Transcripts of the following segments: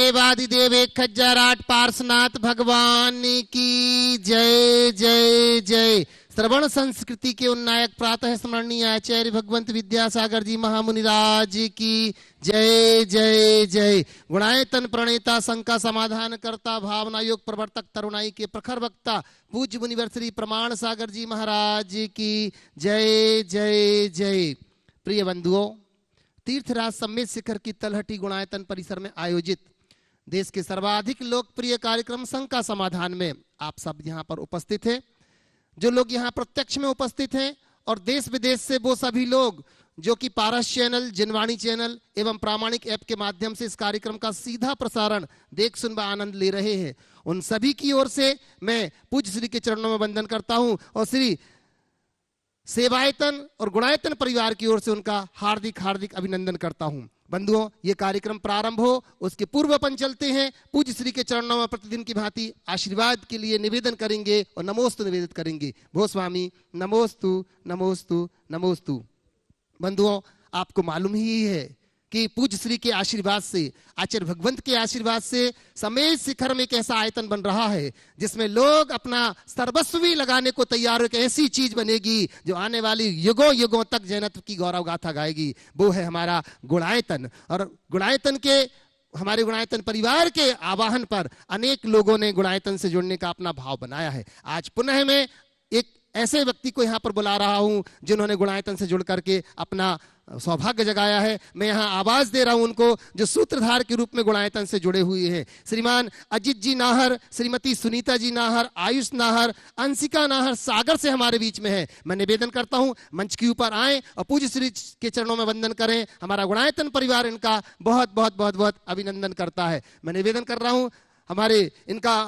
देवादिदेव एक हजार आठ पार्श्वनाथ भगवान की जय जय जय। श्रवण संस्कृति के उन्नायक प्रातः स्मरणीय आचार्य भगवंत विद्यासागर जी महामुनिराज की जय जय जय। गुणायतन प्रणेता शंका समाधान करता भावना योग प्रवर्तक तरुणाई के प्रखर वक्ता पूज्य मुनिवर श्री प्रमाण सागर जी महाराज की जय जय जय। प्रिय बंधुओं, तीर्थराज सम्मेत शिखर की तलहटी गुणायतन परिसर में आयोजित देश के सर्वाधिक लोकप्रिय कार्यक्रम शंका समाधान में आप सब यहाँ पर उपस्थित हैं। जो लोग यहाँ प्रत्यक्ष में उपस्थित हैं और देश विदेश से वो सभी लोग जो कि पारस चैनल, जिनवाणी चैनल एवं प्रामाणिक ऐप के माध्यम से इस कार्यक्रम का सीधा प्रसारण देख सुन व आनंद ले रहे हैं, उन सभी की ओर से मैं पूज्य श्री के चरणों में वंदन करता हूं और श्री सेवायतन और गुणायतन परिवार की ओर से उनका हार्दिक हार्दिक अभिनंदन करता हूं। बंधुओं, ये कार्यक्रम प्रारंभ हो उसके पूर्व अपन चलते हैं पूज्य श्री के चरणों में प्रतिदिन की भांति आशीर्वाद के लिए निवेदन करेंगे और नमोस्तु निवेदित करेंगे। भो स्वामी नमोस्तु नमोस्तु नमोस्तु। बंधुओं, आपको मालूम ही है कि पूज्य श्री के आशीर्वाद से, आचार्य भगवंत के आशीर्वाद से समेत शिखर में एक ऐसा आयतन बन रहा है जिसमें लोग अपना सर्वस्व भी लगाने को तैयार हो। एक ऐसी चीज बनेगी जो आने वाली युगों युगों तक जैनत्व की गौरव गाथा गाएगी। वो है हमारा गुणायतन। और गुणायतन के, हमारे गुणायतन परिवार के आवाहन पर अनेक लोगों ने गुणायतन से जुड़ने का अपना भाव बनाया है। आज पुनः मैं एक ऐसे व्यक्ति को यहाँ पर बुला रहा हूं जिन्होंने गुणायतन से जुड़ करके अपना सौभाग्य जगाया है। मैं यहाँ आवाज दे रहा हूं उनको जो सूत्रधार के रूप में गुणायतन से जुड़े हुए हैं। श्रीमान अजित जी नाहर, श्रीमती सुनीता जी नाहर, आयुष नाहर, अंशिका नाहर सागर से हमारे बीच में है। मैं निवेदन करता हूं मंच के ऊपर आए और पूज्य श्री के चरणों में वंदन करें। हमारा गुणायतन परिवार इनका बहुत बहुत बहुत बहुत अभिनंदन करता है। मैं निवेदन कर रहा हूं हमारे इनका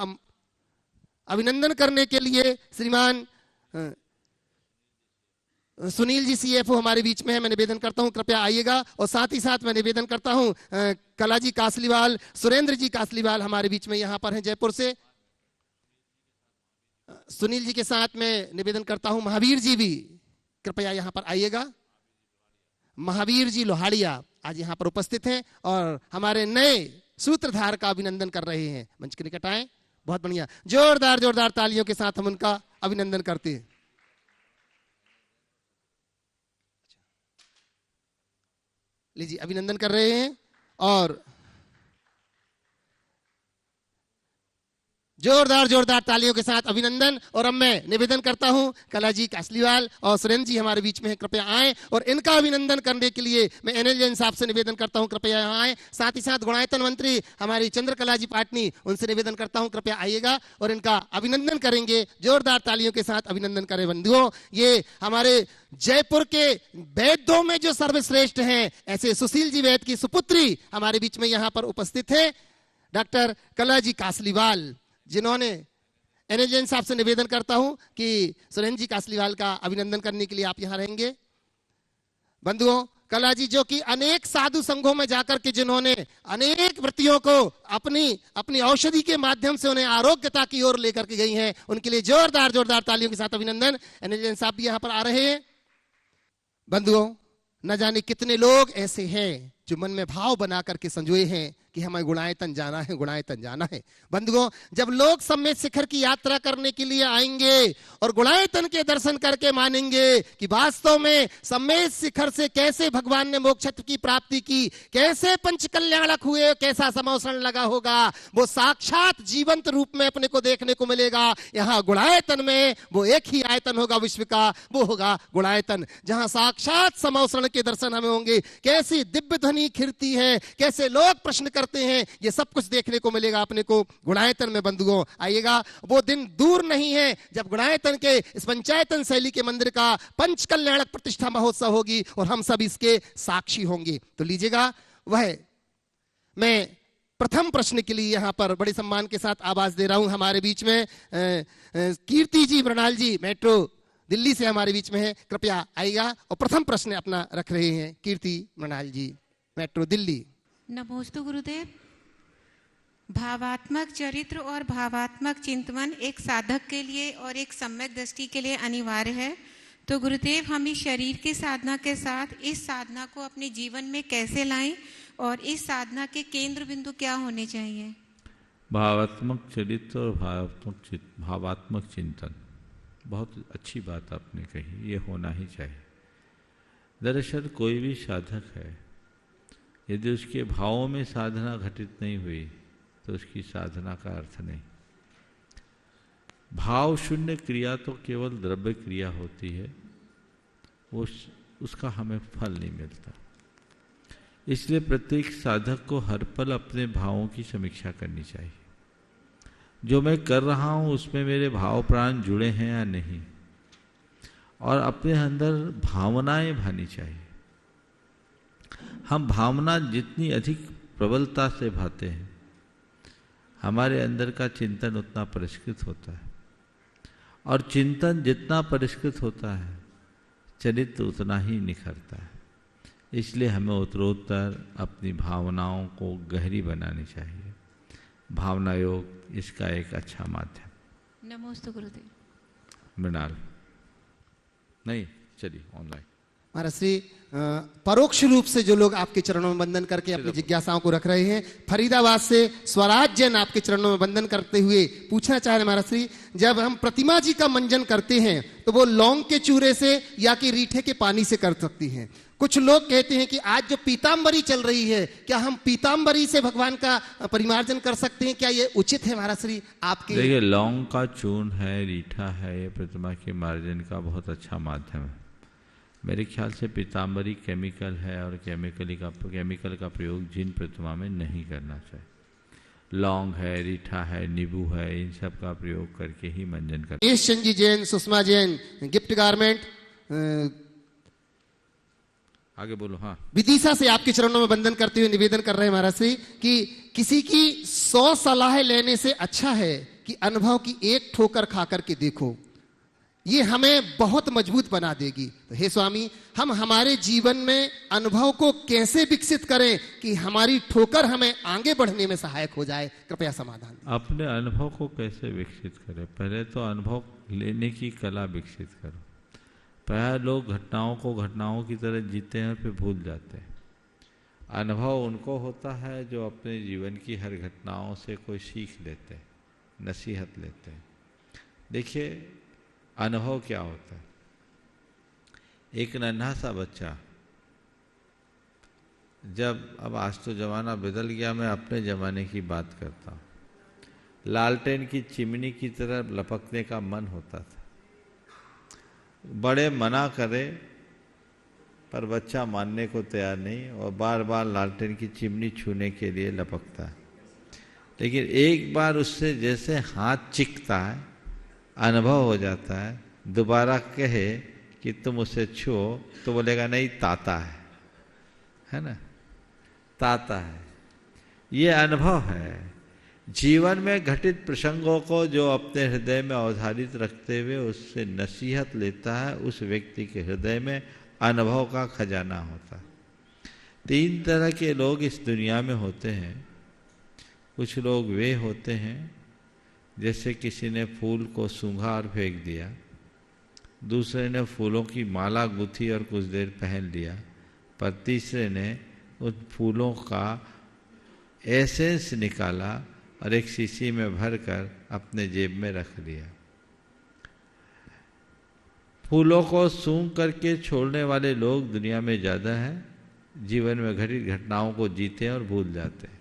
अभिनंदन करने के लिए श्रीमान सुनील जी सीएफओ हमारे बीच में है। मैं निवेदन करता हूं कृपया आइएगा। और साथ ही साथ मैं निवेदन करता हूं कलाजी कासलीवाल, सुरेंद्र जी कासलीवाल हमारे बीच में यहां पर हैं जयपुर से। सुनील जी के साथ मैं निवेदन करता हूं महावीर जी भी कृपया यहां पर आइएगा। महावीर जी लोहाड़िया आज यहां पर उपस्थित हैं और हमारे नए सूत्रधार का अभिनंदन कर रहे हैं। मंच के निकट आए। बहुत बढ़िया, जोरदार जोरदार तालियों के साथ हम उनका अभिनंदन करते हैं। लीजिए, अभिनंदन कर रहे हैं और जोरदार जोरदार तालियों के साथ अभिनंदन। और अब मैं निवेदन करता हूं कलाजी कासलीवाल और सुरेंद्र जी हमारे बीच में हैं, कृपया आए और इनका अभिनंदन करने के लिए मैं एनएल साहब से निवेदन करता हूं कृपया यहाँ आए। साथ ही साथ गुणायतन मंत्री हमारी चंद्रकला जी पाटनी, उनसे निवेदन करता हूं कृपया आइएगा और इनका अभिनंदन करेंगे। जोरदार तालियों के साथ अभिनंदन करें। बंधुओं, ये हमारे जयपुर के वैद्यों में जो सर्वश्रेष्ठ हैं ऐसे सुशील जी वैद्य की सुपुत्री हमारे बीच में यहाँ पर उपस्थित है डॉक्टर कलाजी कासलीवाल, जिन्होंने एनएल साहब से निवेदन करता हूं कि सुरेंद्र जी कासलीवाल का अभिनंदन करने के लिए आप यहां रहेंगे। बंधुओं, कला जी जो कि अनेक साधु संघों में जाकर के जिन्होंने अनेक वृत्तियों को अपनी औषधि के माध्यम से उन्हें आरोग्यता की ओर लेकर के गई हैं, उनके लिए जोरदार जोरदार तालियों के साथ अभिनंदन। एनएल साहब भी यहां पर आ रहे हैं। बंधुओं, न जाने कितने लोग ऐसे हैं जो मन में भाव बना करके संजोए हैं कि हमें गुणायतन जाना है, गुणायतन जाना है। बंधुओं, जब लोग सम्मेत शिखर की यात्रा करने के लिए आएंगे और गुणायतन के दर्शन करके मानेंगे कि वास्तव में सम्मेत शिखर से कैसे भगवान ने मोक्ष की प्राप्ति की, कैसे पंच कल्याणक हुए, कैसा समोषण लगा होगा, वो साक्षात जीवंत रूप में अपने को देखने को मिलेगा। यहाँ गुणायतन में वो एक ही आयतन होगा विश्व का, वो होगा गुणायतन, जहां साक्षात समोषण के दर्शन हमें होंगे। कैसी दिव्य ध्वनि खिरती है, कैसे लोग प्रश्न करते हैं, ये सब कुछ देखने को मिलेगा अपने को गुणायतन में। बंधुओं, आइएगा, वो दिन दूर नहीं है जब गुणायतन के इस पंचायतन शैली के मंदिर का पंच कल्याणक प्रतिष्ठा महोत्सव होगी और हम सब इसके साक्षी होंगे। तो लीजिएगा, वह मैं प्रथम प्रश्न के लिए यहां पर बड़े सम्मान के साथ आवाज दे रहा हूं। हमारे बीच में कीर्ति जी मृणाल जी मेट्रो दिल्ली से हमारे बीच में है, कृपया आइएगा और प्रथम प्रश्न अपना रख रहे हैं कीर्ति मृणाल जी मेट्रो दिल्ली। नमोस्तु गुरुदेव। भावात्मक चरित्र और भावात्मक चिंतन एक साधक के लिए और एक सम्यक दृष्टि के लिए अनिवार्य है। तो गुरुदेव, हम इस शरीर की साधना के साथ इस साधना को अपने जीवन में कैसे लाएं और इस साधना के केंद्र बिंदु क्या होने चाहिए? भावात्मक चरित्र और भावात्मक चिंतन। बहुत अच्छी बात आपने कही, ये होना ही चाहिए। दरअसल कोई भी साधक है, यदि उसके भावों में साधना घटित नहीं हुई तो उसकी साधना का अर्थ नहीं। भाव शून्य क्रिया तो केवल द्रव्य क्रिया होती है, उसका हमें फल नहीं मिलता। इसलिए प्रत्येक साधक को हर पल अपने भावों की समीक्षा करनी चाहिए। जो मैं कर रहा हूं उसमें मेरे भाव प्राण जुड़े हैं या नहीं, और अपने अंदर भावनाएं भानी चाहिए। हम भावना जितनी अधिक प्रबलता से भाते हैं, हमारे अंदर का चिंतन उतना परिष्कृत होता है, और चिंतन जितना परिष्कृत होता है, चरित्र उतना ही निखरता है। इसलिए हमें उत्तरोत्तर अपनी भावनाओं को गहरी बनानी चाहिए। भावना योग इसका एक अच्छा माध्यम। नमोस्तु गुरुदेव। मृणाल नहीं, चलिए ऑनलाइन। महाराज श्री, परोक्ष रूप से जो लोग आपके चरणों में वंदन करके अपनी जिज्ञासाओं को रख रहे हैं, फरीदाबाद से स्वराज जैन आपके चरणों में वंदन करते हुए पूछना चाह रहे महाराज श्री, जब हम प्रतिमा जी का मंजन करते हैं तो वो लौंग के चूरे से या कि रीठे के पानी से कर सकती हैं। कुछ लोग कहते हैं कि आज जो पीताम्बरी चल रही है, क्या हम पीताम्बरी से भगवान का परिमार्जन कर सकते हैं? क्या ये उचित है महाराज श्री आपके? देखिए, लौंग का चूर्ण है, रीठा है, ये प्रतिमा के मार्जन का बहुत अच्छा माध्यम है। मेरे ख्याल से पीताम्बरी केमिकल है, और केमिकल का प्रयोग जिन प्रतिमा में नहीं करना चाहिए। लौंग है, रीठा है, नींबू है, इन सब का प्रयोग करके ही मंजन कर। महेश चंद जी जैन, सुषमा जैन, गिफ्ट गारमेंट, आगे बोलो। हाँ, विदिशा से आपके चरणों में वंदन करते हुए निवेदन कर रहे हैं महाराज श्री कि किसी की 100 सलाह लेने से अच्छा है कि अनुभव की एक ठोकर खा करके देखो, ये हमें बहुत मजबूत बना देगी। तो हे स्वामी, हम हमारे जीवन में अनुभव को कैसे विकसित करें कि हमारी ठोकर हमें आगे बढ़ने में सहायक हो जाए? कृपया समाधान। अपने अनुभव को कैसे विकसित करें? पहले तो अनुभव लेने की कला विकसित करो। प्राय लोग घटनाओं को घटनाओं की तरह जीते हैं और फिर भूल जाते हैं। अनुभव उनको होता है जो अपने जीवन की हर घटनाओं से कोई सीख लेते हैं, नसीहत लेते हैं। देखिए, अनुभव क्या होता है? एक नन्हा सा बच्चा, अब आज तो ज़माना बदल गया, मैं अपने ज़माने की बात करता हूँ। लालटेन की चिमनी की तरह लपकने का मन होता था। बड़े मना करे पर बच्चा मानने को तैयार नहीं, और बार बार लालटेन की चिमनी छूने के लिए लपकता है। लेकिन एक बार उससे जैसे हाथ चिकता है, अनुभव हो जाता है, दोबारा कहे कि तुम उसे छुओ तो बोलेगा नहीं, ताता है ना, ताता है। ये अनुभव है। जीवन में घटित प्रसंगों को जो अपने हृदय में अवधारित रखते हुए उससे नसीहत लेता है, उस व्यक्ति के हृदय में अनुभव का खजाना होता है। 3 तरह के लोग इस दुनिया में होते हैं। कुछ लोग वे होते हैं जैसे किसी ने फूल को सूंघा और फेंक दिया, दूसरे ने फूलों की माला गुथी और कुछ देर पहन लिया, पर तीसरे ने उन फूलों का एसेंस निकाला और एक शीशी में भरकर अपने जेब में रख लिया। फूलों को सूंघ करके छोड़ने वाले लोग दुनिया में ज़्यादा हैं। जीवन में घटित घटनाओं को जीते और भूल जाते हैं।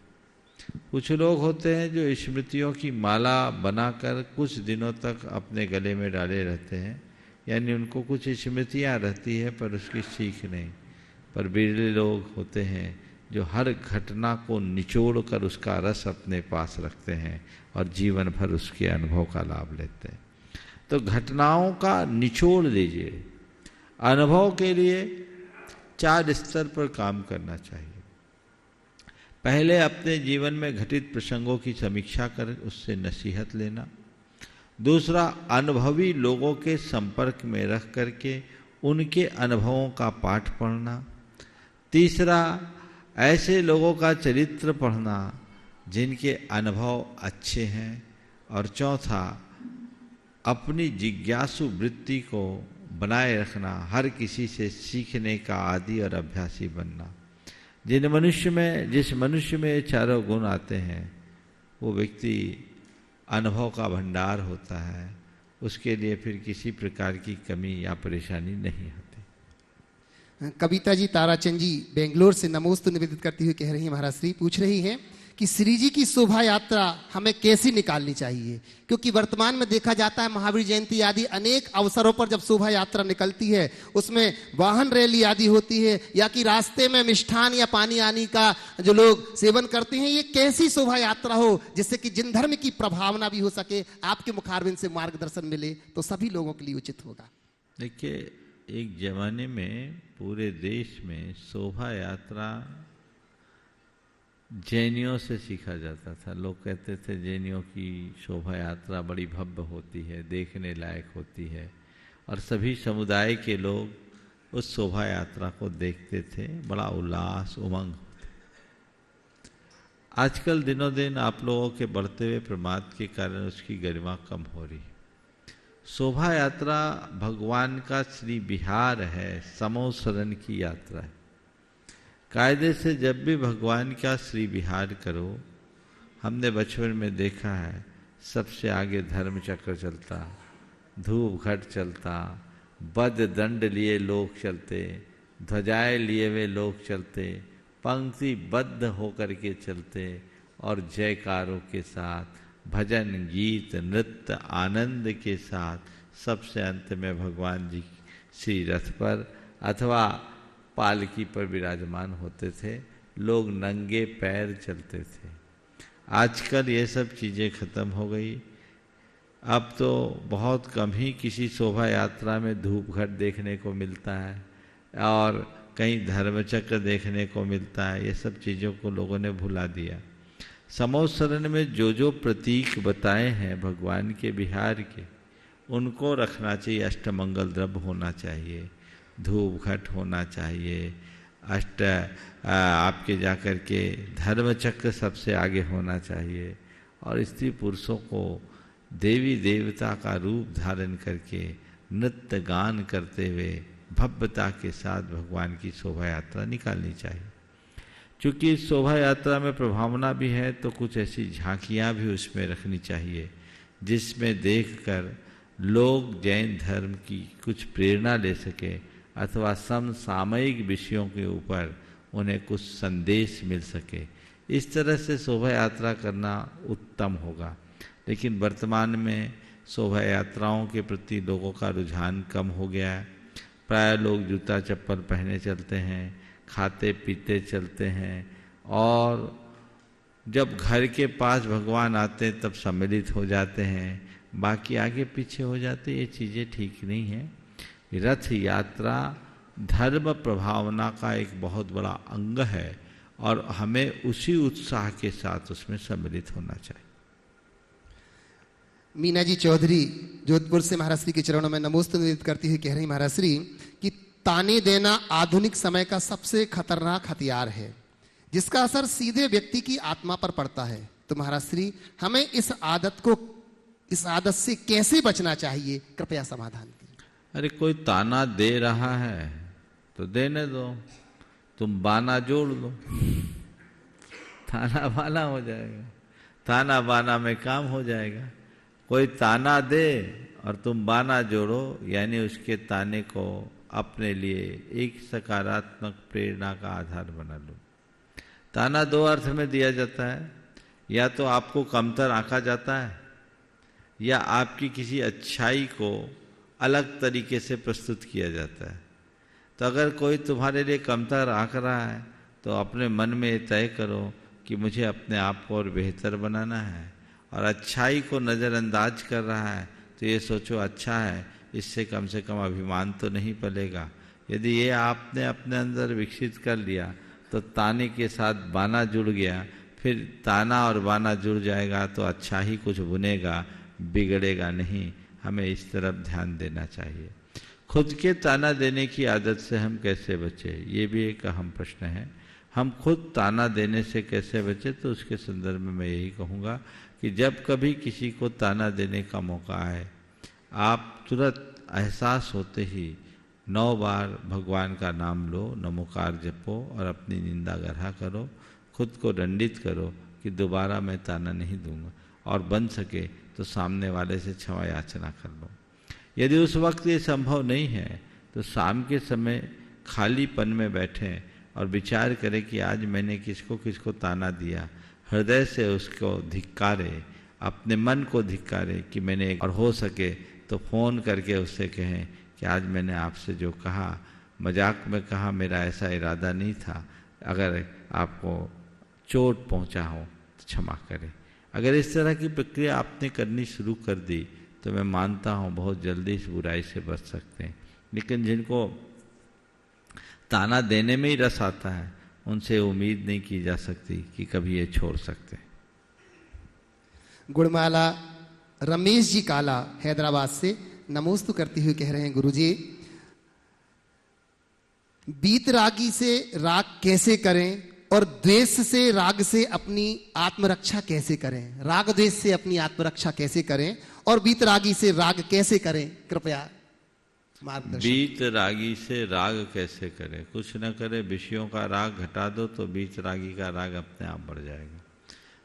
कुछ लोग होते हैं जो स्मृतियों की माला बनाकर कुछ दिनों तक अपने गले में डाले रहते हैं, यानी उनको कुछ स्मृतियाँ रहती है पर उसकी सीख नहीं। पर बिरले लोग होते हैं जो हर घटना को निचोड़ कर उसका रस अपने पास रखते हैं और जीवन भर उसके अनुभव का लाभ लेते हैं। तो घटनाओं का निचोड़ लीजिए। अनुभव के लिए 4 स्तर पर काम करना चाहिए। पहले अपने जीवन में घटित प्रसंगों की समीक्षा कर उससे नसीहत लेना। दूसरा, अनुभवी लोगों के संपर्क में रख करके उनके अनुभवों का पाठ पढ़ना। तीसरा, ऐसे लोगों का चरित्र पढ़ना जिनके अनुभव अच्छे हैं। और चौथा, अपनी जिज्ञासु वृत्ति को बनाए रखना, हर किसी से सीखने का आदी और अभ्यासी बनना। जिस मनुष्य में ये चारों गुण आते हैं वो व्यक्ति अनुभव का भंडार होता है, उसके लिए फिर किसी प्रकार की कमी या परेशानी नहीं होती। कविता जी ताराचंद जी बेंगलोर से नमोस्तु निवेदित करती हुई कह रही हैं, महाराज श्री पूछ रही हैं कि श्री जी की शोभा यात्रा हमें कैसी निकालनी चाहिए, क्योंकि वर्तमान में देखा जाता है महावीर जयंती आदि अनेक अवसरों पर जब शोभा यात्रा निकलती है उसमें वाहन रैली आदि होती है, या कि रास्ते में मिष्ठान या पानी आने का जो लोग सेवन करते हैं। ये कैसी शोभा यात्रा हो जिससे कि जिन धर्म की प्रभावना भी हो सके, आपके मुखारबिंद से मार्गदर्शन मिले तो सभी लोगों के लिए उचित होगा। देखिए, एक जमाने में पूरे देश में शोभा यात्रा जैनियों से सीखा जाता था। लोग कहते थे जैनियों की शोभा यात्रा बड़ी भव्य होती है, देखने लायक होती है, और सभी समुदाय के लोग उस शोभा यात्रा को देखते थे, बड़ा उल्लास उमंग होता। आजकल दिनों दिन आप लोगों के बढ़ते हुए प्रमाद के कारण उसकी गरिमा कम हो रही। शोभा यात्रा भगवान का श्री विहार है, समोसरण की यात्रा है। कायदे से जब भी भगवान का श्री विहार करो, हमने बचपन में देखा है सबसे आगे धर्म चक्र चलता, धूप घट चलता, बद दंड लिए लोग चलते, ध्वजाएं लिए हुए लोग चलते, पंक्तिबद्ध होकर के चलते और जयकारों के साथ भजन गीत नृत्य आनंद के साथ सबसे अंत में भगवान जी श्री रथ पर अथवा पालकी पर विराजमान होते थे। लोग नंगे पैर चलते थे। आजकल ये सब चीज़ें खत्म हो गई। अब तो बहुत कम ही किसी शोभा यात्रा में धूप घट देखने को मिलता है और कहीं धर्मचक्र देखने को मिलता है। ये सब चीज़ों को लोगों ने भुला दिया। समोसरण में जो प्रतीक बताए हैं भगवान के विहार के, उनको रखना चाहिए। अष्टमंगल द्रव्य होना चाहिए, धूप घट होना चाहिए, आपके जाकर के धर्मचक्र सबसे आगे होना चाहिए, और स्त्री पुरुषों को देवी देवता का रूप धारण करके नृत्य गान करते हुए भव्यता के साथ भगवान की शोभा यात्रा निकालनी चाहिए। क्योंकि इस शोभा यात्रा में प्रभावना भी है तो कुछ ऐसी झांकियाँ भी उसमें रखनी चाहिए जिसमें देखकर लोग जैन धर्म की कुछ प्रेरणा ले सके अथवा समसामयिक विषयों के ऊपर उन्हें कुछ संदेश मिल सके। इस तरह से शोभा यात्रा करना उत्तम होगा। लेकिन वर्तमान में शोभा यात्राओं के प्रति लोगों का रुझान कम हो गया है। प्राय लोग जूता चप्पल पहने चलते हैं, खाते पीते चलते हैं, और जब घर के पास भगवान आते हैं तब सम्मिलित हो जाते हैं, बाकी आगे पीछे हो जाते। ये चीज़ें ठीक नहीं हैं। रथ यात्रा धर्म प्रभावना का एक बहुत बड़ा अंग है और हमें उसी उत्साह के साथ उसमें सम्मिलित होना चाहिए। मीना जी चौधरी जोधपुर से महाराज श्री के चरणों में नमोस्तु निवेदित करती हुई कह रही महाराज श्री कि ताने देना आधुनिक समय का सबसे खतरनाक हथियार है जिसका असर सीधे व्यक्ति की आत्मा पर पड़ता है। तो महाराज श्री हमें इस आदत से कैसे बचना चाहिए, कृपया समाधान कीजिए। अरे कोई ताना दे रहा है तो देने दो, तुम बाना जोड़ दो, ताना बाना हो जाएगा, ताना बाना में काम हो जाएगा। कोई ताना दे और तुम बाना जोड़ो, यानी उसके ताने को अपने लिए एक सकारात्मक प्रेरणा का आधार बना लो। ताना दो अर्थ में दिया जाता है, या तो आपको कमतर आंका जाता है या आपकी किसी अच्छाई को अलग तरीके से प्रस्तुत किया जाता है। तो अगर कोई तुम्हारे लिए कमतर आंक रहा है तो अपने मन में तय करो कि मुझे अपने आप को और बेहतर बनाना है, और अच्छाई को नज़रअंदाज कर रहा है तो ये सोचो अच्छा है, इससे कम से कम अभिमान तो नहीं पलेगा। यदि ये आपने अपने अंदर विकसित कर लिया तो ताने के साथ बाना जुड़ गया, फिर ताना और बाना जुड़ जाएगा तो अच्छा ही कुछ बुनेगा, बिगड़ेगा नहीं। हमें इस तरफ ध्यान देना चाहिए। खुद के ताना देने की आदत से हम कैसे बचें, ये भी एक अहम प्रश्न है। हम खुद ताना देने से कैसे बचें, तो उसके संदर्भ में मैं यही कहूँगा कि जब कभी किसी को ताना देने का मौका आए, आप तुरंत एहसास होते ही 9 बार भगवान का नाम लो, नमोकार जपो और अपनी निंदा ग्रह करो, खुद को दंडित करो कि दोबारा मैं ताना नहीं दूंगा, और बन सके तो सामने वाले से क्षमा याचना कर लो। यदि उस वक्त ये संभव नहीं है तो शाम के समय खालीपन में बैठें और विचार करें कि आज मैंने किसको किसको ताना दिया। हृदय से उसको धिक्कारे, अपने मन को धिक्कारे कि मैंने, और हो सके तो फ़ोन करके उससे कहें कि आज मैंने आपसे जो कहा, मजाक में कहा, मेरा ऐसा इरादा नहीं था, अगर आपको चोट पहुंचा हो तो क्षमा करें। अगर इस तरह की प्रक्रिया आपने करनी शुरू कर दी तो मैं मानता हूँ बहुत जल्दी इस बुराई से बच सकते हैं। लेकिन जिनको ताना देने में ही रस आता है, उनसे उम्मीद नहीं की जा सकती कि कभी ये छोड़ सकते हैं। गुणमाला रमेश जी काला हैदराबाद से नमोस्तु करते हुए कह रहे हैं, गुरुजी बीतरागी से राग कैसे करें और द्वेष से राग से अपनी आत्मरक्षा कैसे करें? राग द्वेष से अपनी आत्मरक्षा कैसे करें और बीतरागी से राग कैसे करें? कृपया मार्गदर्शन। बीतरागी से राग कैसे करें? कुछ न करे, विषयों का राग घटा दो तो बीतरागी का राग अपने आप बढ़ जाएगा।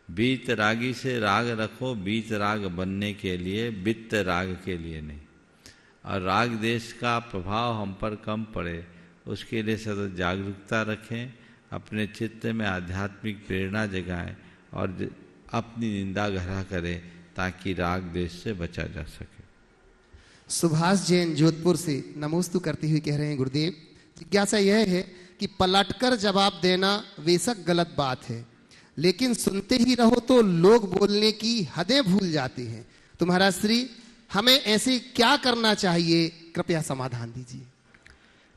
बीतरागी से राग रखो बीत राग बनने के लिए, वित्त राग के लिए नहीं। और राग देश का प्रभाव हम पर कम पड़े उसके लिए सतत जागरूकता रखें, अपने चित्त में आध्यात्मिक प्रेरणा जगाएं और अपनी निंदा ग्रह करें ताकि राग देश से बचा जा सके। सुभाष जैन जोधपुर से नमोस्तु करते हुए कह रहे हैं, गुरुदेव जिज्ञासा यह है कि पलटकर जवाब देना बेशक गलत बात है, लेकिन सुनते ही रहो तो लोग बोलने की हदें भूल जाते हैं। तो महाराज श्री हमें ऐसे क्या करना चाहिए, कृपया समाधान दीजिए।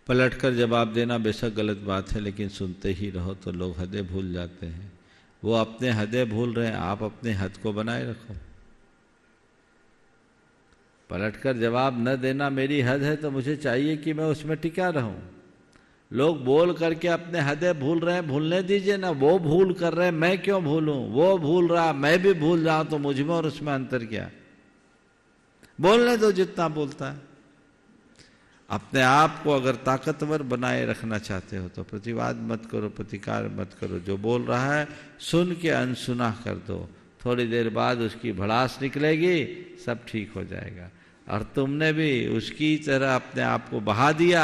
पलटकर जवाब देना बेशक गलत बात है, लेकिन सुनते ही रहो तो लोग हदें भूल जाते हैं। वो अपने हदें भूल रहे हैं, आप अपने हद को बनाए रखो। पलटकर जवाब न देना मेरी हद है तो मुझे चाहिए कि मैं उसमें टिका रहूं। लोग बोल करके अपने हदें भूल रहे हैं, भूलने दीजिए ना। वो भूल कर रहे हैं, मैं क्यों भूलूं? वो भूल रहा, मैं भी भूल जाऊं तो मुझ में और उसमें अंतर क्या? बोलने दो जितना बोलता है। अपने आप को अगर ताकतवर बनाए रखना चाहते हो तो प्रतिवाद मत करो, प्रतिकार मत करो। जो बोल रहा है सुन के अनसुना कर दो, थोड़ी देर बाद उसकी भड़ास निकलेगी, सब ठीक हो जाएगा। और तुमने भी उसकी तरह अपने आप को बहा दिया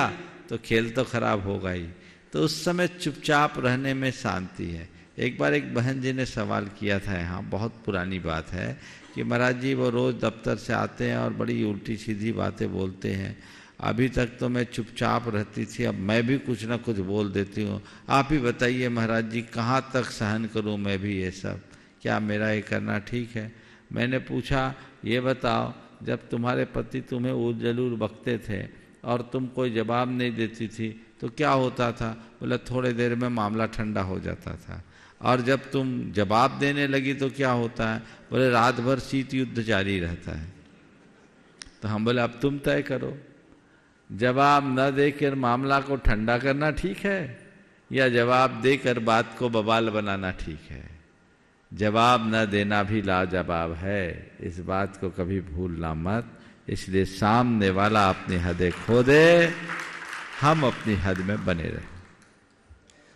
तो खेल तो खराब होगा ही। तो उस समय चुपचाप रहने में शांति है। एक बार एक बहन जी ने सवाल किया था, यहाँ बहुत पुरानी बात है, कि महाराज जी वो रोज़ दफ्तर से आते हैं और बड़ी उल्टी सीधी बातें बोलते हैं। अभी तक तो मैं चुपचाप रहती थी, अब मैं भी कुछ ना कुछ बोल देती हूँ। आप ही बताइए महाराज जी, कहाँ तक सहन करूँ मैं भी ये सब? क्या मेरा ये करना ठीक है? मैंने पूछा, ये बताओ, जब तुम्हारे पति तुम्हें उल बकते थे और तुम कोई जवाब नहीं देती थी तो क्या होता था? बोला थोड़ी देर में मामला ठंडा हो जाता था। और जब तुम जवाब देने लगी तो क्या होता है? बोले रात भर शीत युद्ध जारी रहता है। तो हम बोले अब तुम तय करो, जवाब न देकर मामला को ठंडा करना ठीक है या जवाब देकर बात को बवाल बनाना ठीक है? जवाब न देना भी लाजवाब है, इस बात को कभी भूलना मत। इसलिए सामने वाला अपनी हदें खो दे, हम अपनी हद में बने रहें।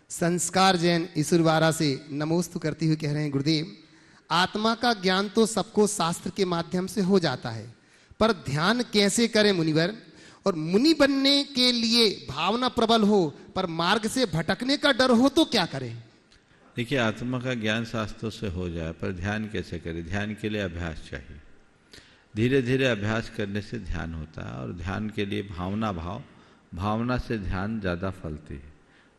संस्कार जैन ईश्वरवारा से नमोस्तु करते हुए कह रहे हैं, गुरुदेव आत्मा का ज्ञान तो सबको शास्त्र के माध्यम से हो जाता है, पर ध्यान कैसे करें मुनिवर? और मुनि बनने के लिए भावना प्रबल हो पर मार्ग से भटकने का डर हो तो क्या करें? देखिए, आत्मा का ज्ञान शास्त्रों से हो जाए पर ध्यान कैसे करें? ध्यान के लिए अभ्यास चाहिए। धीरे धीरे अभ्यास करने से ध्यान होता है और ध्यान के लिए भावना से ध्यान ज़्यादा फलती है।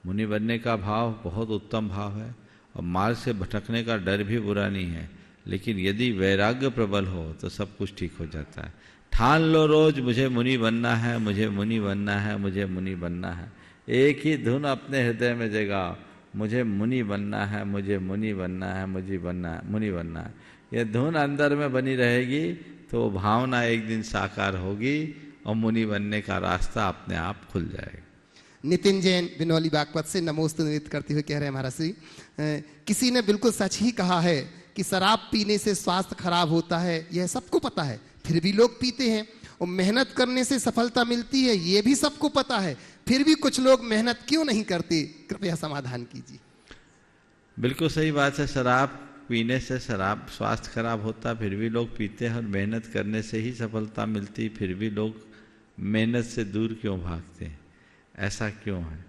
मुनि बनने का भाव बहुत उत्तम भाव है और मार्ग से भटकने का डर भी बुरा नहीं है, लेकिन यदि वैराग्य प्रबल हो तो सब कुछ ठीक हो जाता है। ठान लो रोज मुझे मुनि बनना है, मुझे मुनि बनना है, मुझे मुनि बनना है। एक ही धुन अपने हृदय में जगाओ, मुझे मुनि बनना है, मुझे मुनि बनना है, मुझे मुनि बनना है। यह धुन अंदर में बनी रहेगी तो भावना एक दिन साकार होगी और मुनि बनने का रास्ता अपने आप खुल जाएगा। नितिन जैन बिनौली बागपत से नमोस्तु निवेदित करते हुए कह रहे हैं, महाराज श्री किसी ने बिल्कुल सच ही कहा है कि शराब पीने से स्वास्थ्य खराब होता है, यह सबको पता है, फिर भी लोग पीते हैं और मेहनत करने से सफलता मिलती है ये भी सबको पता है, फिर भी कुछ लोग मेहनत क्यों नहीं करते? कृपया समाधान कीजिए। बिल्कुल सही बात है। शराब पीने से शराब स्वास्थ्य खराब होता, फिर भी लोग पीते हैं, और मेहनत करने से ही सफलता मिलती, फिर भी लोग मेहनत से दूर क्यों भागते हैं? ऐसा क्यों है?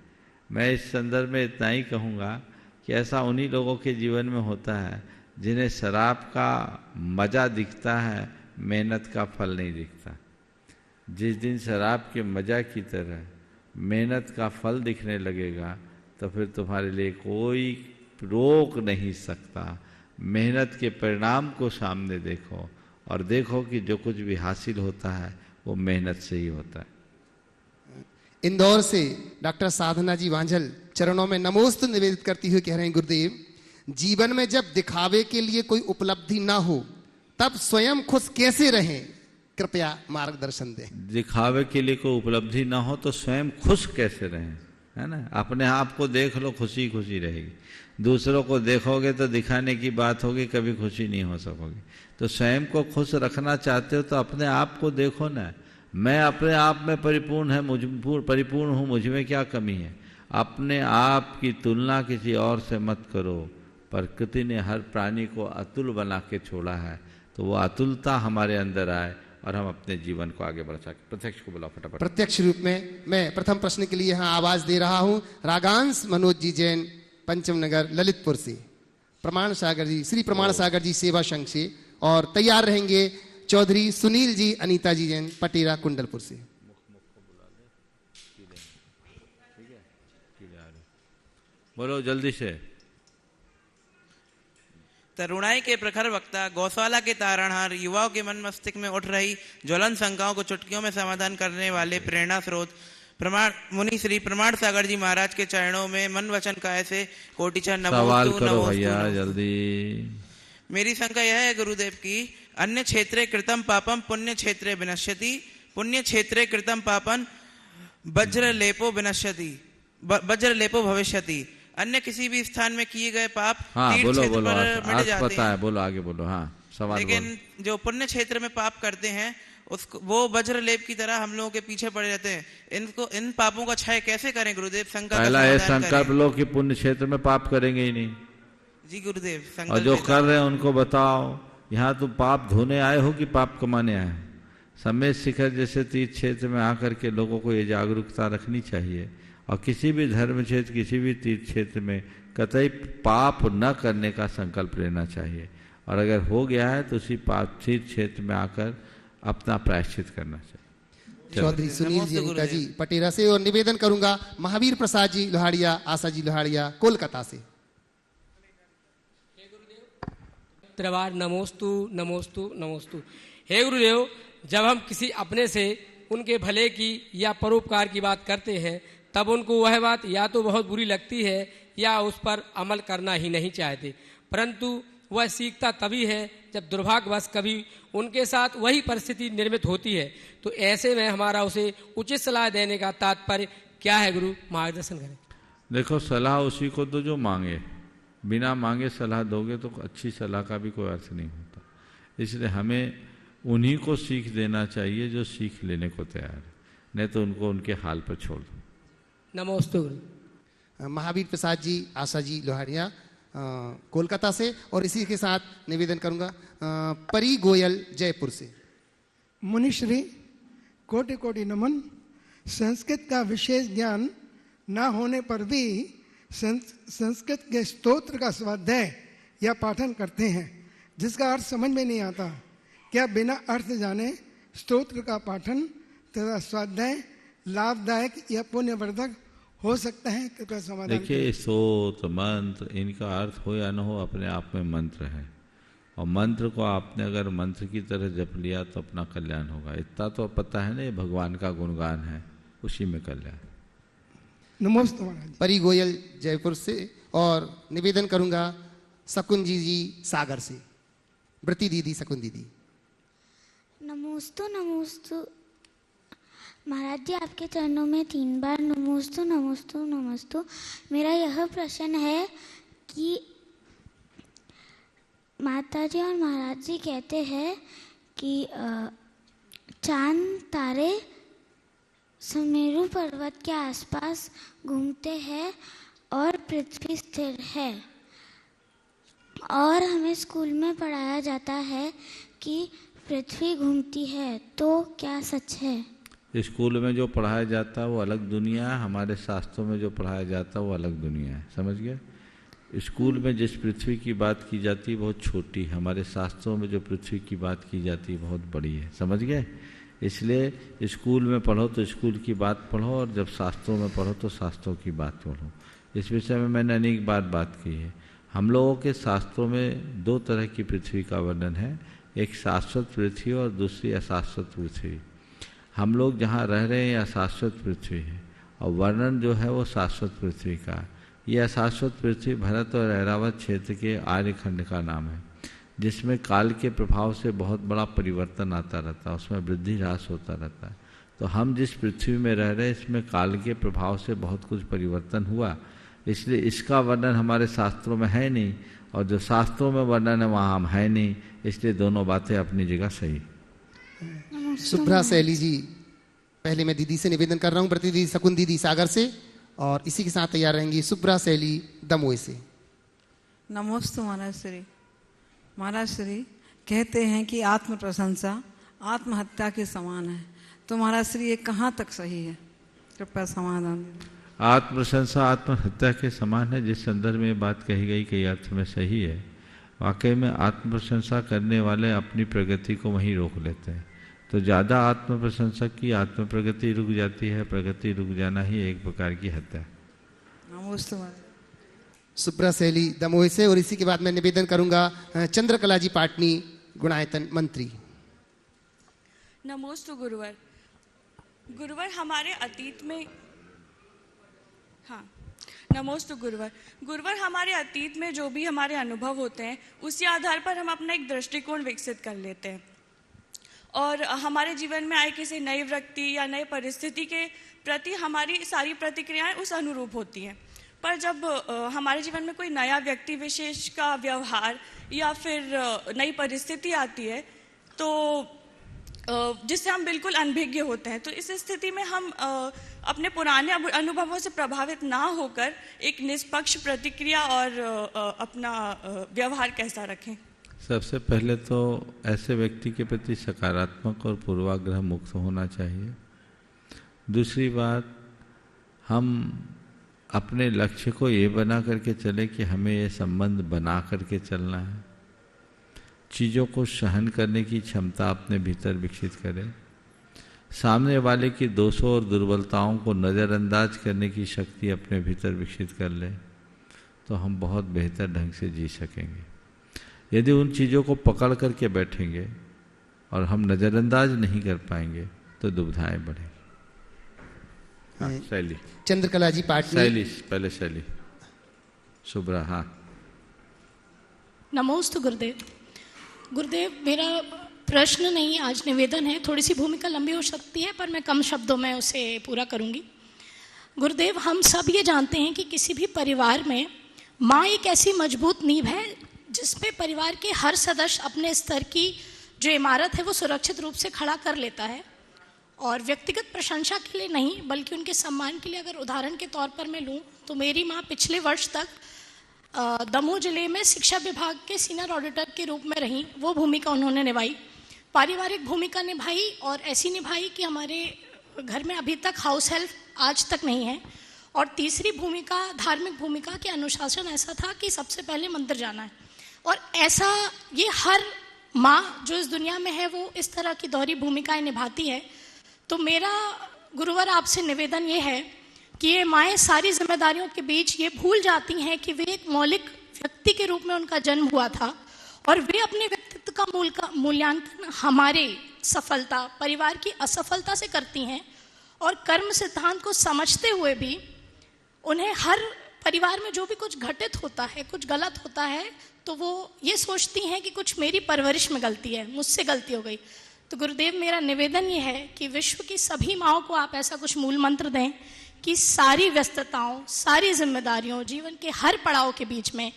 मैं इस संदर्भ में इतना ही कहूँगा कि ऐसा उन्हीं लोगों के जीवन में होता है जिन्हें शराब का मज़ा दिखता है, मेहनत का फल नहीं दिखता। जिस दिन शराब के मज़ा की तरह मेहनत का फल दिखने लगेगा तो फिर तुम्हारे लिए कोई रोक नहीं सकता। मेहनत के परिणाम को सामने देखो और देखो कि जो कुछ भी हासिल होता है वो मेहनत से ही होता है। इंदौर से डॉक्टर साधना जी वांझल चरणों में नमोस्तु निवेदित करती हुई कह रहे हैं, गुरुदेव, जीवन में जब दिखावे के लिए कोई उपलब्धि ना हो तब स्वयं खुश कैसे रहें? कृपया मार्गदर्शन दें। दिखावे के लिए कोई उपलब्धि ना हो तो स्वयं खुश कैसे रहें, है ना? अपने आप को देख लो, खुशी खुशी रहेगी। दूसरों को देखोगे तो दिखाने की बात होगी, कभी खुशी नहीं हो सकोगी। तो स्वयं को खुश रखना चाहते हो तो अपने आप को देखो ना। मैं अपने आप में परिपूर्ण हूँ, मुझ में क्या कमी है? अपने आप की तुलना किसी और से मत करो। प्रकृति ने हर प्राणी को अतुल बना के छोड़ा है, तो वो अतुलता हमारे अंदर आए और हम अपने जीवन को आगे बढ़ा सकें। प्रत्यक्ष को बुलाओ फटाफट। प्रत्यक्ष रूप में मैं प्रथम प्रश्न के लिए यहाँ आवाज दे रहा हूँ रागांश मनोज जी जैन, पंचम नगर, ललितपुर से। प्रमाण सागर जी, श्री प्रमाण सागर जी सेवा संघ से। और तैयार रहेंगे चौधरी सुनील जी, अनीता जी जैन, पटेरा, कुंडलपुर से। बोलो जल्दी से। तरुणाई के प्रखर वक्ता, गौशाला के तारणहार, युवाओं के मन मस्तिष्क में उठ रही ज्वलन शंकाओं को चुटकियों में समाधान करने वाले प्रेरणा स्रोत प्रमाण मुनि श्री प्रमाण सागर जी महाराज के चरणों में मन वचन का ऐसे कोटिचर नमोस्तु नमोस्तु। जल्दी। मेरी शंका यह है गुरुदेव की, अन्य क्षेत्रे कृतम पापम पुण्य क्षेत्रे विनश्यति, पुण्य क्षेत्रे कृतम पापम वज्र लेपो विनश्यति, वज्र लेपो भविष्यति। अन्य किसी भी स्थान में किए गए पाप तीर्थ क्षेत्र पर मिट जाते पता है, बोलो आगे बोलो। हाँ, सवाल। लेकिन जो पुण्य क्षेत्र में पाप करते हैं उसको वो वज्र लेप की तरह हम लोगों के पीछे पड़े रहते हैं। इन पापों का क्षय कैसे करें गुरुदेव? पहला ये संकल्प लो कि पुण्य क्षेत्र में पाप करेंगे ही नहीं। जी गुरुदेव। और जो कर रहे हैं उनको बताओ, यहाँ तुम पाप धोने आए हो कि पाप कमाने आए हो? समेत शिखर जैसे तीर्थ क्षेत्र में आकर के लोगों को ये जागरूकता रखनी चाहिए, और किसी भी धर्म क्षेत्र, किसी भी तीर्थ क्षेत्र में कतई पाप न करने का संकल्प लेना चाहिए। और अगर हो गया है तो उसी पाप तीर्थ क्षेत्र में आकर अपना प्रायश्चित करना चाहिए। चौधरी सुनील जी, अनीता जी, पटेरा से। और निवेदन करूंगा महावीर प्रसाद जी लोहाड़िया, आशा जी लोहाड़िया, कोलकाता से। त्रिवार नमोस्तु नमोस्तु नमोस्तु। हे गुरुदेव, जब हम किसी अपने से उनके भले की या परोपकार की बात करते हैं तब उनको वह बात या तो बहुत बुरी लगती है या उस पर अमल करना ही नहीं चाहते, परंतु वह सीखता तभी है जब दुर्भाग्यवश कभी उनके साथ वही परिस्थिति निर्मित होती है। तो ऐसे में हमारा उसे उचित सलाह देने का तात्पर्य क्या है गुरु? मार्गदर्शन करें। देखो, सलाह उसी को दो जो मांगे। बिना मांगे सलाह दोगे तो अच्छी सलाह का भी कोई अर्थ नहीं होता। इसलिए हमें उन्हीं को सीख देना चाहिए जो सीख लेने को तैयार है, नहीं तो उनको उनके हाल पर छोड़ दो। नमोस्तु गुरु। महावीर प्रसाद जी, आशा जी लोहाड़िया, कोलकाता से। और इसी के साथ निवेदन करूंगा परी गोयल, जयपुर से। मुनिश्री, कोटि कोटि नमन। संस्कृत का विशेष ज्ञान ना होने पर भी संस्कृत के स्तोत्र का स्वाध्याय या पाठन करते हैं जिसका अर्थ समझ में नहीं आता। क्या बिना अर्थ जाने स्तोत्र का पाठन तथा स्वाध्याय लाभदायक या पुण्यवर्धक हो सकता है? कृपया समाधान। देखिए, स्तोत्र मंत्र इनका अर्थ हो या न हो अपने आप में मंत्र है, और मंत्र को आपने अगर मंत्र की तरह जप लिया तो अपना कल्याण होगा। इतना तो पता है ना, ये भगवान का गुणगान है, उसी में कल्याण। नमस्ते महाराज। परी गोयल, जयपुर से। और निवेदन करूंगा शकुन जी सागर से। व्रती दीदी, शकुन दीदी। नमोस्तु नमोस्तु महाराज जी, आपके चरणों में 3 बार नमोस्तु नमोस्तु नमोस्तु। मेरा यह प्रश्न है कि माता जी और महाराज जी कहते हैं कि चांद तारे सुमेरु पर्वत के आसपास घूमते हैं और पृथ्वी स्थिर है। और हमें स्कूल में पढ़ाया जाता है कि पृथ्वी घूमती है, तो क्या सच है? स्कूल में जो पढ़ाया जाता है वो अलग दुनिया है, हमारे शास्त्रों में जो पढ़ाया जाता है वो अलग दुनिया है। समझ गए? स्कूल में जिस पृथ्वी की बात की जाती है बहुत छोटी, हमारे शास्त्रों में जो पृथ्वी की बात की जाती है बहुत बड़ी है। समझ गए? इसलिए स्कूल में पढ़ो तो स्कूल की बात पढ़ो, और जब शास्त्रों में पढ़ो तो शास्त्रों की बात पढ़ो। इस विषय में मैंने अनेक बार बात की है। हम लोगों के शास्त्रों में दो तरह की पृथ्वी का वर्णन है, एक शाश्वत पृथ्वी और दूसरी अशाश्वत पृथ्वी। हम लोग जहाँ रह रहे हैं ये अशाश्वत पृथ्वी है, और वर्णन जो है वो शाश्वत पृथ्वी का। ये अशाश्वत पृथ्वी भरत और ऐरावत क्षेत्र के आर्यखंड का नाम है, जिसमें काल के प्रभाव से बहुत बड़ा परिवर्तन आता रहता है, उसमें वृद्धि ह्रास होता रहता है। तो हम जिस पृथ्वी में रह रहे हैं इसमें काल के प्रभाव से बहुत कुछ परिवर्तन हुआ, इसलिए इसका वर्णन हमारे शास्त्रों में है नहीं, और जो शास्त्रों में वर्णन है वहाँ हम है नहीं, इसलिए दोनों बातें अपनी जगह सही। शुभ्रा सैली जी, पहले मैं दीदी से निवेदन कर रहा हूँ, प्रतिनिधि शकुन दीदी सागर से, और इसी के साथ तैयार रहेंगी शुभ्रा सैली दमोह से। नमोस्तु महाराज श्री। महाराज श्री कहते हैं कि आत्म प्रशंसा आत्महत्या के समान है, तो महाराज श्री ये कहाँ तक सही है? कृपया समाधान दीजिए। आत्म प्रशंसा आत्महत्या के समान है, जिस संदर्भ में बात कही गई कई अर्थ में सही है। वाकई में आत्म प्रशंसा करने वाले अपनी प्रगति को वहीं रोक लेते हैं, तो ज़्यादा आत्म प्रशंसा की आत्म प्रगति रुक जाती है, प्रगति रुक जाना ही एक प्रकार की हत्या। शुभ्रा सैली दमोह से, और इसी के बाद मैं निवेदन करूंगा चंद्रकला जी पाटनी गुणायतन मंत्री। नमोस्तु गुरुवर। गुरुवर हमारे अतीत में, हाँ नमोस्तु गुरुवर। गुरुवर हमारे अतीत में जो भी हमारे अनुभव होते हैं उसी आधार पर हम अपना एक दृष्टिकोण विकसित कर लेते हैं, और हमारे जीवन में आए किसी नई व्यक्ति या नई परिस्थिति के प्रति हमारी सारी प्रतिक्रियाएं उस अनुरूप होती हैं। पर जब हमारे जीवन में कोई नया व्यक्ति विशेष का व्यवहार या फिर नई परिस्थिति आती है तो जिससे हम बिल्कुल अनभिज्ञ होते हैं, तो इस स्थिति में हम अपने पुराने अनुभवों से प्रभावित ना होकर एक निष्पक्ष प्रतिक्रिया और अपना व्यवहार कैसा रखें? सबसे पहले तो ऐसे व्यक्ति के प्रति सकारात्मक और पूर्वाग्रह मुक्त होना चाहिए। दूसरी बात, हम अपने लक्ष्य को ये बना करके चले कि हमें ये संबंध बना करके चलना है। चीज़ों को सहन करने की क्षमता अपने भीतर विकसित करें। सामने वाले की दोषों और दुर्बलताओं को नज़रअंदाज करने की शक्ति अपने भीतर विकसित कर लें, तो हम बहुत बेहतर ढंग से जी सकेंगे। यदि उन चीज़ों को पकड़ करके बैठेंगे और हम नज़रअंदाज नहीं कर पाएंगे तो दुविधाएं बढ़ेंगी। हाँ, शैली चंद्रकला जी पाटनी। शैली पहले शैली। शुभ्रा। हाँ नमोस्तु गुरुदेव। गुरुदेव मेरा प्रश्न नहीं, आज निवेदन है। थोड़ी सी भूमिका लंबी हो सकती है पर मैं कम शब्दों में उसे पूरा करूंगी। गुरुदेव, हम सब ये जानते हैं कि किसी भी परिवार में माँ एक ऐसी मजबूत नींव है जिसपे परिवार के हर सदस्य अपने स्तर की जो इमारत है वो सुरक्षित रूप से खड़ा कर लेता है, और व्यक्तिगत प्रशंसा के लिए नहीं बल्कि उनके सम्मान के लिए अगर उदाहरण के तौर पर मैं लूँ तो मेरी माँ पिछले वर्ष तक दमोह जिले में शिक्षा विभाग के सीनियर ऑडिटर के रूप में रहीं। वो भूमिका उन्होंने निभाई, पारिवारिक भूमिका निभाई, और ऐसी निभाई कि हमारे घर में अभी तक हाउस हेल्प आज तक नहीं है। और तीसरी भूमिका धार्मिक भूमिका के अनुशासन ऐसा था कि सबसे पहले मंदिर जाना है, और ऐसा ये हर माँ जो इस दुनिया में है वो इस तरह की दोहरी भूमिकाएं निभाती है। तो मेरा गुरुवर आपसे निवेदन ये है कि ये माएँ सारी जिम्मेदारियों के बीच ये भूल जाती हैं कि वे एक मौलिक व्यक्ति के रूप में उनका जन्म हुआ था, और वे अपने व्यक्तित्व का मूल्यांकन हमारे सफलता परिवार की असफलता से करती हैं, और कर्म सिद्धांत को समझते हुए भी उन्हें हर परिवार में जो भी कुछ घटित होता है, कुछ गलत होता है, तो वो ये सोचती हैं कि कुछ मेरी परवरिश में गलती है, मुझसे गलती हो गई। तो गुरुदेव मेरा निवेदन ये है कि विश्व की सभी माँओं को आप ऐसा कुछ मूल मंत्र दें कि सारी व्यस्तताओं, सारी जिम्मेदारियों, जीवन के हर पड़ाव के बीच में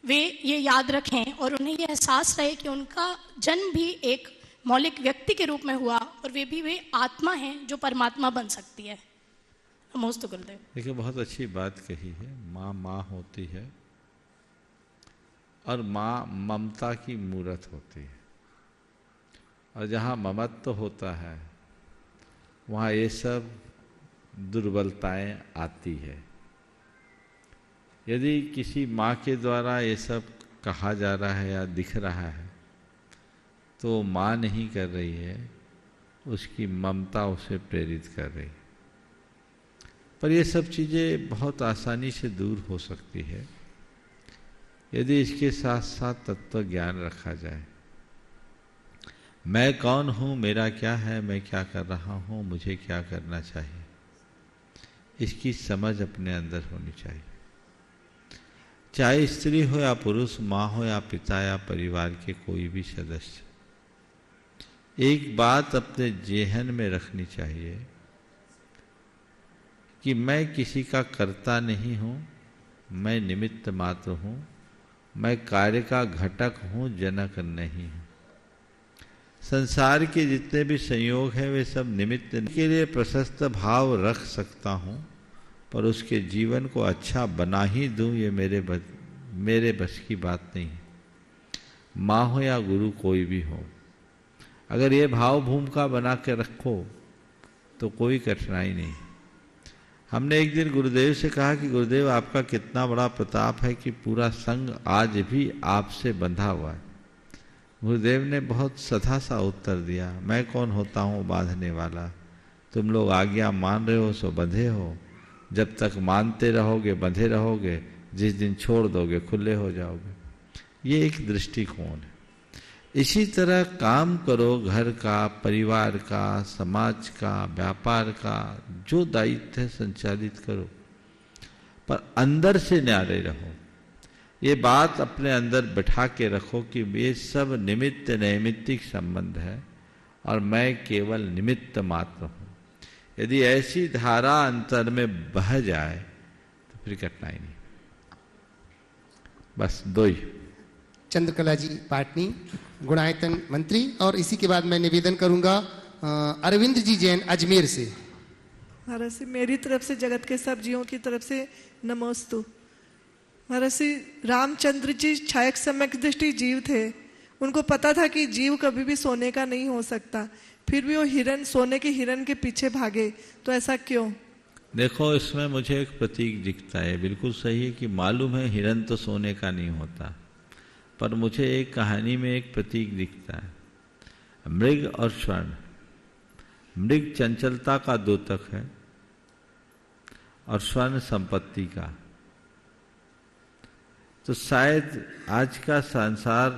वे ये याद रखें और उन्हें ये एहसास रहे कि उनका जन्म भी एक मौलिक व्यक्ति के रूप में हुआ और वे आत्मा हैं जो परमात्मा बन सकती है। नमोस्तु गुरुदेव। देखिए, बहुत अच्छी बात कही है। माँ होती है और माँ ममता की मूरत होती है, और जहाँ ममत्व होता है वहाँ ये सब दुर्बलताएं आती है। यदि किसी माँ के द्वारा ये सब कहा जा रहा है या दिख रहा है तो माँ नहीं कर रही है, उसकी ममता उसे प्रेरित कर रही है। पर ये सब चीज़ें बहुत आसानी से दूर हो सकती है यदि इसके साथ साथ तत्व ज्ञान रखा जाए। मैं कौन हूँ, मेरा क्या है, मैं क्या कर रहा हूँ, मुझे क्या करना चाहिए, इसकी समझ अपने अंदर होनी चाहिए। चाहे स्त्री हो या पुरुष, माँ हो या पिता या परिवार के कोई भी सदस्य, एक बात अपने जेहन में रखनी चाहिए कि मैं किसी का कर्ता नहीं हूँ, मैं निमित्त मात्र हूँ, मैं कार्य का घटक हूँ, जनक नहीं हूँ। संसार के जितने भी संयोग हैं वे सब निमित्त के लिए प्रशस्त भाव रख सकता हूँ, पर उसके जीवन को अच्छा बना ही दूँ ये मेरे बस की बात नहीं है। माँ हो या गुरु कोई भी हो, अगर ये भाव भूमिका बना के रखो तो कोई कठिनाई नहीं। हमने एक दिन गुरुदेव से कहा कि गुरुदेव, आपका कितना बड़ा प्रताप है कि पूरा संघ आज भी आपसे बंधा हुआ है। गुरुदेव ने बहुत सधा सा उत्तर दिया, मैं कौन होता हूँ बांधने वाला, तुम लोग आज्ञा मान रहे हो सो बंधे हो, जब तक मानते रहोगे बंधे रहोगे, जिस दिन छोड़ दोगे खुले हो जाओगे। ये एक दृष्टिकोण है। इसी तरह काम करो, घर का, परिवार का, समाज का, व्यापार का, जो दायित्व है संचालित करो, पर अंदर से न्यारे रहो। ये बात अपने अंदर बैठा के रखो कि ये सब निमित्त नैमित्तिक संबंध है और मैं केवल निमित्त मात्र हूँ। यदि ऐसी धारा अंतर में बह जाए तो फिर कठिनाई नहीं। बस दो ही। चंद्रकला जी पाटनी, गुणायतन मंत्री, और इसी के बाद मैं निवेदन करूंगा अरविंद जी जैन अजमेर से। महाराज जी, मेरी तरफ से जगत के सब जीवों की तरफ से नमोस्तु। महाराज जी, रामचंद्र जी क्षयक सम्यक दृष्टि जीव थे, उनको पता था कि जीव कभी भी सोने का नहीं हो सकता, फिर भी वो हिरण, सोने के हिरण के पीछे भागे, तो ऐसा क्यों? देखो, इसमें मुझे एक प्रतीक दिखता है। बिल्कुल सही है कि मालूम है हिरण तो सोने का नहीं होता, पर मुझे एक कहानी में एक प्रतीक दिखता है, मृग और स्वर्ण। मृग चंचलता का द्योतक है और स्वर्ण संपत्ति का। तो शायद आज का संसार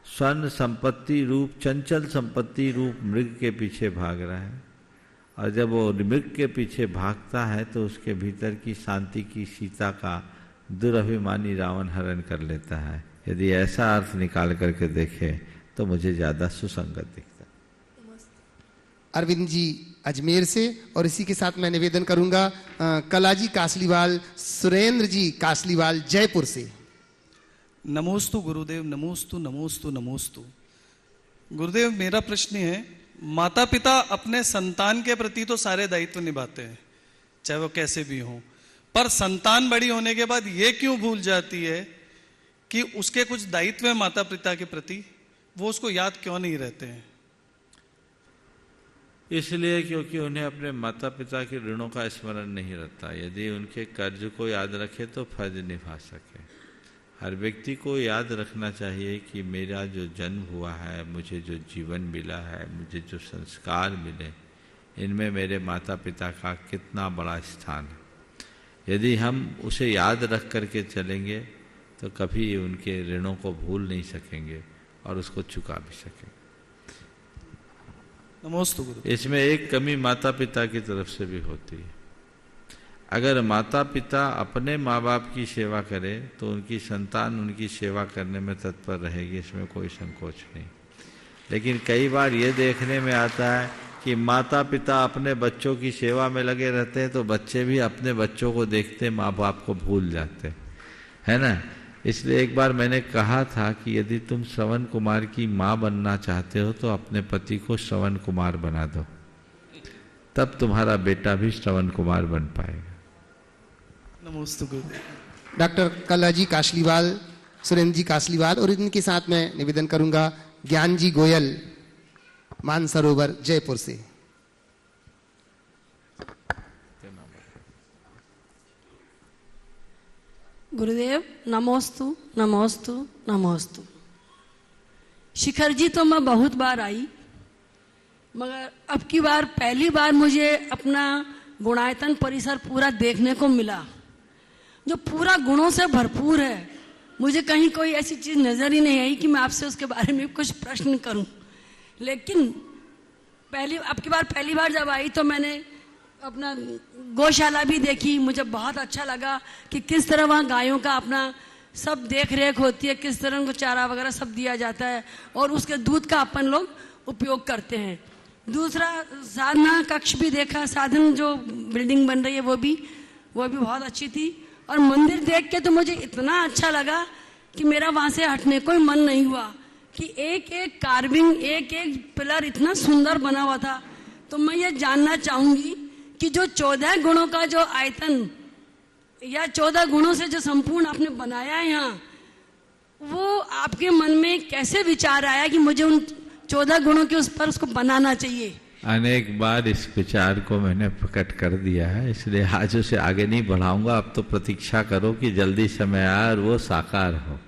स्वर्ण संपत्ति रूप, चंचल संपत्ति रूप मृग के पीछे भाग रहा है, और जब वो मृग के पीछे भागता है तो उसके भीतर की शांति की सीता का दुरभिमानी रावण हरण कर लेता है। यदि ऐसा अर्थ निकाल करके देखे तो मुझे ज्यादा सुसंगत दिखता है। अरविंद जी अजमेर से, और इसी के साथ मैं निवेदन करूंगा कलाजी कासलीवाल, सुरेंद्र जी कासलीवाल जयपुर से। नमोस्तु गुरुदेव, नमोस्तु नमोस्तु नमोस्तु। गुरुदेव, मेरा प्रश्न है, माता पिता अपने संतान के प्रति तो सारे दायित्व निभाते हैं, चाहे वो कैसे भी हो, पर संतान बड़ी होने के बाद ये क्यों भूल जाती है कि उसके कुछ दायित्व है माता पिता के प्रति, वो उसको याद क्यों नहीं रहते हैं? इसलिए क्योंकि उन्हें अपने माता पिता के ऋणों का स्मरण नहीं रहता। यदि उनके कर्ज को याद रखे तो फर्ज निभा सके। हर व्यक्ति को याद रखना चाहिए कि मेरा जो जन्म हुआ है, मुझे जो जीवन मिला है, मुझे जो संस्कार मिले, इनमें मेरे माता पिता का कितना बड़ा स्थान है। यदि हम उसे याद रख करके चलेंगे तो कभी उनके ऋणों को भूल नहीं सकेंगे और उसको चुका भी सकेंगे। नमोस्तु गुरु। इसमें एक कमी माता पिता की तरफ से भी होती है। अगर माता पिता अपने माँ बाप की सेवा करें तो उनकी संतान उनकी सेवा करने में तत्पर रहेगी, इसमें कोई संकोच नहीं। लेकिन कई बार ये देखने में आता है कि माता पिता अपने बच्चों की सेवा में लगे रहते हैं तो बच्चे भी अपने बच्चों को देखते माँ बाप को भूल जाते हैं, है ना। इसलिए एक बार मैंने कहा था कि यदि तुम श्रवण कुमार की माँ बनना चाहते हो तो अपने पति को श्रवण कुमार बना दो, तब तुम्हारा बेटा भी श्रवण कुमार बन पाएगा। नमोस्तु गुरुदेव। डॉक्टर कलाजी कासलीवाल, सुरेंद्र जी कासलीवाल और इनके साथ मैं निवेदन करूंगा ज्ञान जी गोयल, मानसरोवर जयपुर से। गुरुदेव नमोस्तु नमोस्तु नमोस्तु। शिखर जी तो मैं बहुत बार आई, मगर अब की बार पहली बार मुझे अपना गुणायतन परिसर पूरा देखने को मिला, जो पूरा गुणों से भरपूर है। मुझे कहीं कोई ऐसी चीज नजर ही नहीं आई कि मैं आपसे उसके बारे में कुछ प्रश्न करूं। लेकिन अब की बार पहली बार जब आई तो मैंने अपना गौशाला भी देखी। मुझे बहुत अच्छा लगा कि किस तरह वहाँ गायों का अपना सब देख रेख होती है, किस तरह उनको चारा वगैरह सब दिया जाता है और उसके दूध का अपन लोग उपयोग करते हैं। दूसरा साधना कक्ष भी देखा, साधन जो बिल्डिंग बन रही है वो भी बहुत अच्छी थी। और मंदिर देख के तो मुझे इतना अच्छा लगा कि मेरा वहाँ से हटने को ही मन नहीं हुआ कि एक एक कार्विंग, एक एक पिलर इतना सुंदर बना हुआ था। तो मैं ये जानना चाहूंगी कि जो 14 गुणों का जो आयतन या 14 गुणों से जो संपूर्ण आपने बनाया है यहाँ, वो आपके मन में कैसे विचार आया कि मुझे उन 14 गुणों के उस पर उसको बनाना चाहिए? अनेक बार इस विचार को मैंने प्रकट कर दिया है, इसलिए आज उसे आगे नहीं बढ़ाऊंगा। अब तो प्रतीक्षा करो कि जल्दी समय आए और वो साकार हो।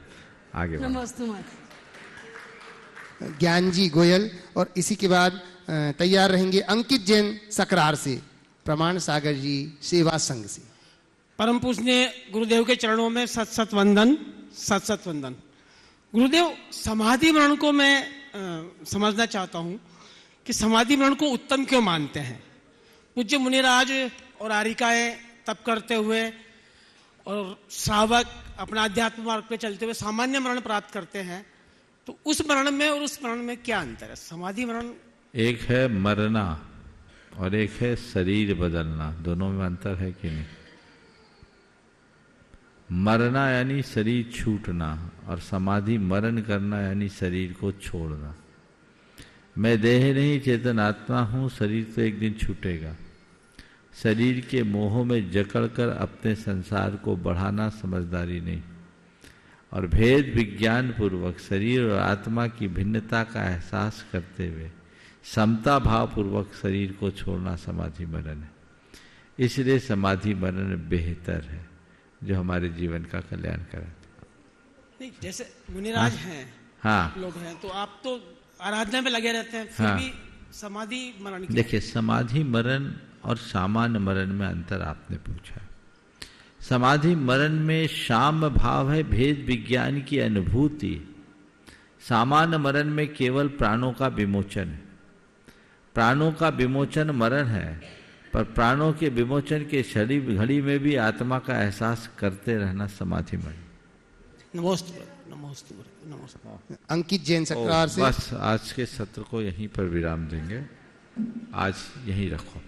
आगे नमस्ते। ज्ञान जी गोयल और इसी के बाद तैयार रहेंगे अंकित जैन सकरार से, प्रमाण सागर जी सेवा संघ से। परम पूजनीय गुरुदेव के चरणों में सत सत वंदन, सत सत वंदन। गुरुदेव, समाधि मरण को मैं समझना चाहता हूँ कि समाधि मरण को उत्तम क्यों मानते हैं? पूज्य मुनिराज और आरिकाएं तप करते हुए और श्रावक अपना अध्यात्म मार्ग पे चलते हुए सामान्य मरण प्राप्त करते हैं, तो उस मरण में और उस मरण में क्या अंतर है? समाधि मरण एक है मरना और एक है शरीर बदलना, दोनों में अंतर है कि नहीं? मरना यानी शरीर छूटना और समाधि मरण करना यानी शरीर को छोड़ना। मैं देह नहीं चेतन आत्मा हूँ, शरीर तो एक दिन छूटेगा। शरीर के मोह में जकड़कर अपने संसार को बढ़ाना समझदारी नहीं, और भेद विज्ञान पूर्वक शरीर और आत्मा की भिन्नता का एहसास करते हुए समता भाव पूर्वक शरीर को छोड़ना समाधि मरण है। इसलिए समाधि मरण बेहतर है, जो हमारे जीवन का कल्याण कराता। नहीं, जैसे मुनिराज हैं, हाँ लोग हैं, तो आप तो आराधना में लगे रहते हैं, फिर भी समाधि मरण। देखिए, समाधि मरण और सामान्य मरण में अंतर आपने पूछा। समाधि मरण में शाम भाव है, भेद विज्ञान की अनुभूति। सामान्य मरण में केवल प्राणों का विमोचन है। प्राणों का विमोचन मरण है, पर प्राणों के विमोचन के शरीर घड़ी में भी आत्मा का एहसास करते रहना समाधि मरण। नमस्ते नमस्ते नमस्ते। अंकित जैन सकरार से। बस आज के सत्र को यहीं पर विराम देंगे, आज यहीं रखो।